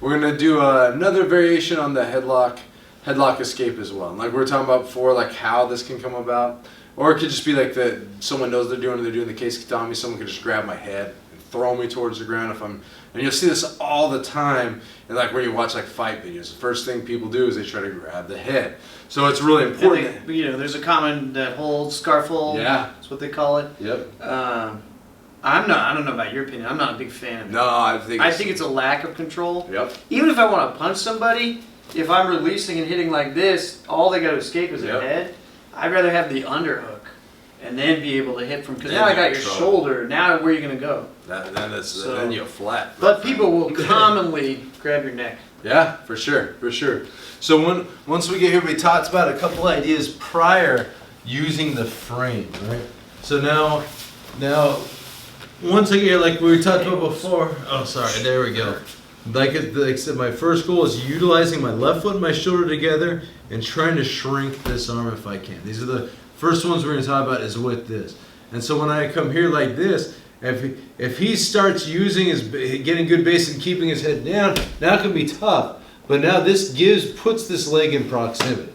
we're going to do another variation on the headlock escape as well. And like we were talking about before, like how this can come about. Or it could just be like that someone knows they're doing the kesse gatame, someone could just grab my head and throw me towards the ground if I'm, and you'll see this all the time, and like when you watch like fight videos, the first thing people do is they try to grab the head. So it's really important. You know, there's a common that hold, scarf hold. Yeah. That's what they call it. Yep. I don't know about your opinion. I'm not a big fan of it. No, I think it's a lack of control. Yep. Even if I want to punch somebody, if I'm releasing and hitting like this, all they got to escape is their head. I'd rather have the underhook and then be able to hit from, because now I got your shoulder. Now where are you going to go? Then you're flat. But people will commonly grab your neck. Yeah, for sure, for sure. So once we get here, we talked about a couple ideas prior using the frame, right? So now once I get here, like we talked about before. Oh, sorry. There we go. Like I said, my first goal is utilizing my left foot and my shoulder together and trying to shrink this arm if I can. These are the first ones we're going to talk about is with this. And so when I come here like this, if he starts using getting good base and keeping his head down, now it can be tough. But now this puts this leg in proximity.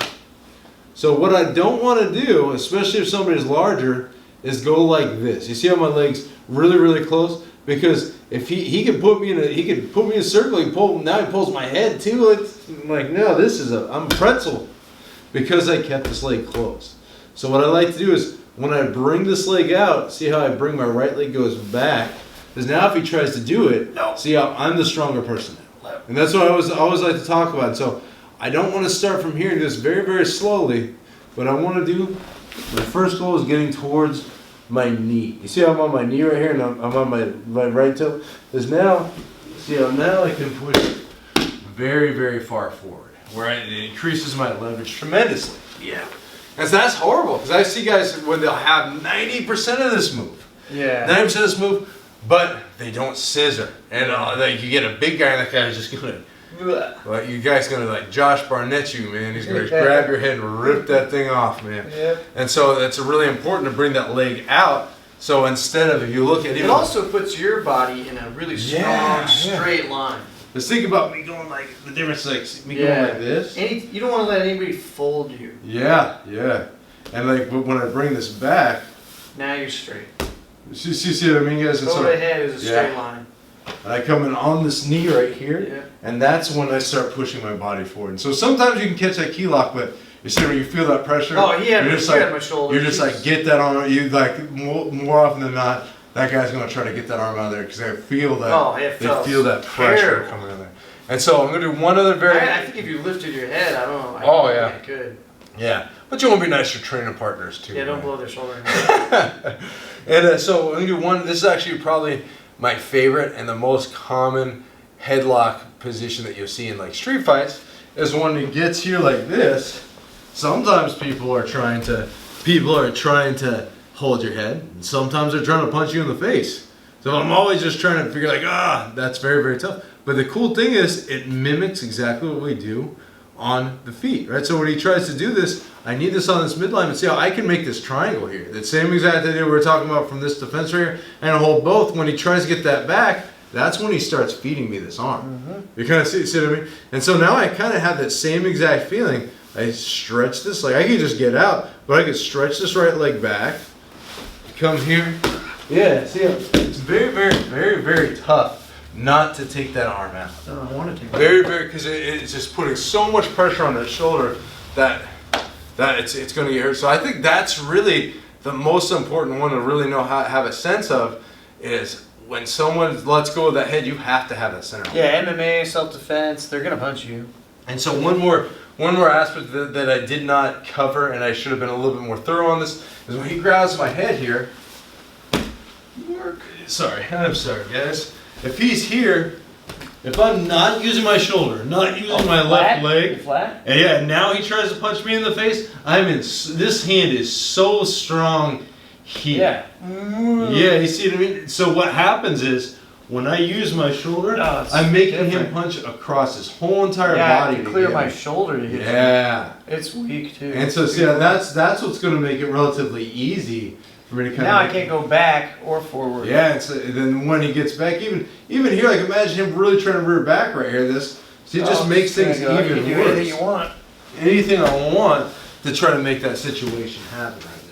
So what I don't want to do, especially if somebody's larger, is go like this. You see how my leg's really, really close? Because if he could put me in a circle, now he pulls my head too. It's like, no, I'm a pretzel because I kept this leg close. So what I like to do is when I bring this leg out, see how I bring my right leg goes back? Because now if he tries to do it, see how I'm the stronger person now. And that's what I always like to talk about. So I don't want to start from here and do this very, very slowly. But I want to do, my first goal is getting towards my knee. You see how I'm on my knee right here and I'm on my right toe? Because now, see how now I can push very, very far forward. Where it increases my leverage tremendously. Yeah. And so that's horrible, because I see guys when they'll have 90% of this move. Yeah. 90% of this move, but they don't scissor. And like you get a big guy and that guy's just gonna, well, you guys gonna like Josh Barnett you, man. He's gonna grab your head and rip that thing off, man. Yep. And so it's really important to bring that leg out. So instead of, if you look at it also puts your body in a really strong, straight line. Just think about me going like, the difference like me going like this. You don't want to let anybody fold you. Yeah, yeah. And like when I bring this back. Now you're straight. See what I mean, guys? Over the head is a straight line. And I come in on this knee right here, and that's when I start pushing my body forward. And so sometimes you can catch that key lock, but you see when you feel that pressure. Oh, he had my shoulder. You're just like, get that arm. You like more often than not, that guy's gonna try to get that arm out of there because they feel that. They feel that pressure coming in there. And so I'm gonna do one other variant. I think if you lifted your head, I don't know. I could. Yeah, but you want to be nice to your training partners too. Yeah, don't blow their shoulder. And so I'm gonna do one. This is actually probably my favorite and the most common headlock position that you'll see in like street fights is when it gets here like this. Sometimes people are trying to hold your head, and sometimes they're trying to punch you in the face. So I'm always just trying to figure like, that's very, very tough. But the cool thing is it mimics exactly what we do on the feet, right? So when he tries to do this, I need this on this midline, and see how I can make this triangle here. That same exact idea we were talking about from this defense right here, and I hold both. When he tries to get that back, that's when he starts feeding me this arm. You kind of see what I mean? And so now I kind of have that same exact feeling. I stretch this, like I can just get out, but I can stretch this right leg back, come here. Yeah, see, it's very, very, very, very tough not to take that arm out. No, I want to take it. Very, very, because it's just putting so much pressure on that shoulder that it's going to get hurt. So I think that's really the most important one to really know how have a sense of is when someone lets go of that head, you have to have that center. Yeah, MMA, self-defense, they're going to punch you. And so one more aspect that I did not cover, and I should have been a little bit more thorough on this, is when he grabs my head here. I'm sorry, guys. If he's here, if I'm not using my shoulder, not using my left leg, and now he tries to punch me in the face, this hand is so strong here. Yeah, you see what I mean? So what happens is, when I use my shoulder, I'm making him punch across his whole entire body. To clear my shoulder to hit you. It's weak too. And so see, that's what's going to make it relatively easy for me to kind Now of I can't go back or forward. Yeah, and so then when he gets back, even here, like imagine him really trying to rear back right here. So it just makes things You can even do worse. anything you want. Anything I want to try to make that situation happen right there.